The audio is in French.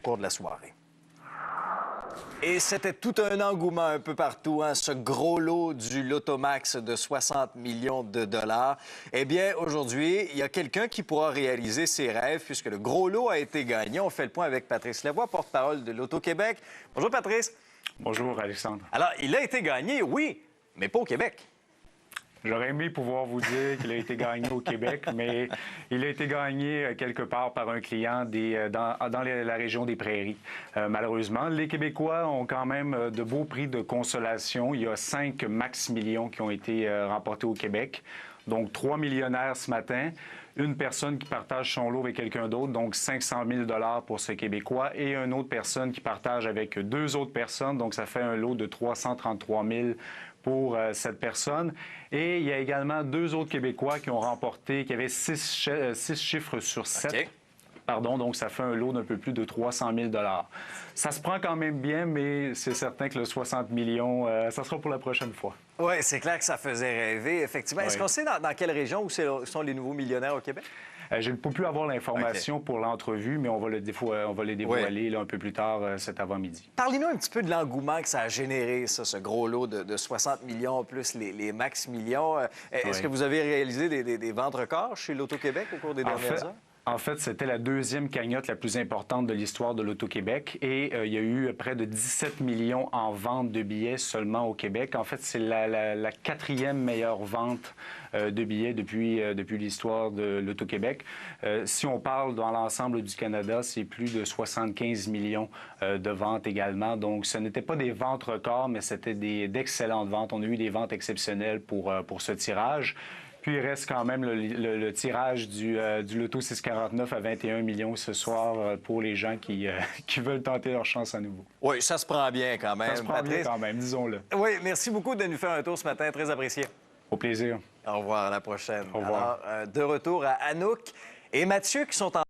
cours de la soirée. Et c'était tout un engouement un peu partout, hein, ce gros lot du Lotomax de 60 millions de dollars. Eh bien, aujourd'hui, il y a quelqu'un qui pourra réaliser ses rêves puisque le gros lot a été gagné. On fait le point avec Patrice Lavoie, porte-parole de l'Auto-Québec. Bonjour, Patrice. Bonjour, Alexandre. Alors, il a été gagné, oui, mais pas au Québec. J'aurais aimé pouvoir vous dire qu'il a été gagné au Québec, mais il a été gagné quelque part par un client dans la région des Prairies. Malheureusement, les Québécois ont quand même de beaux prix de consolation. Il y a 5 max millions qui ont été remportés au Québec. Donc, 3 millionnaires ce matin. Une personne qui partage son lot avec quelqu'un d'autre, donc 500 000 $ pour ce Québécois, et une autre personne qui partage avec 2 autres personnes, donc ça fait un lot de 333 000 pour cette personne. Et il y a également 2 autres Québécois qui ont remporté, qui avaient 6 chiffres sur 7. Okay. Pardon, donc ça fait un lot d'un peu plus de 300 000 $. Ça se prend quand même bien, mais c'est certain que le 60 millions, ça sera pour la prochaine fois. Oui, c'est clair que ça faisait rêver, effectivement. Oui. Est-ce qu'on sait dans quelle région où sont les nouveaux millionnaires au Québec? Je ne peux plus avoir l'information pour l'entrevue, mais on va les dévoiler là, un peu plus tard cet avant-midi. Parlez-nous un petit peu de l'engouement que ça a généré, ça, ce gros lot de 60 millions plus les max millions. Est-ce que vous avez réalisé des ventes records chez l'Auto-Québec au cours des dernières heures? En fait, c'était la deuxième cagnotte la plus importante de l'histoire de l'Auto-Québec et il y a eu près de 17 millions en vente de billets seulement au Québec. En fait, c'est la 4e meilleure vente de billets depuis l'histoire de l'Auto-Québec. Si on parle dans l'ensemble du Canada, c'est plus de 75 millions de ventes également. Donc, ce n'était pas des ventes records, mais c'était d'excellentes ventes. On a eu des ventes exceptionnelles pour ce tirage. Puis, il reste quand même le tirage du Loto 649 à 21 millions ce soir pour les gens qui veulent tenter leur chance à nouveau. Oui, ça se prend bien quand même. Ça se prend bien quand même, disons-le. Oui, merci beaucoup de nous faire un tour ce matin. Très apprécié. Au plaisir. Au revoir, à la prochaine. Au revoir. Alors, de retour à Anouk et Mathieu qui sont en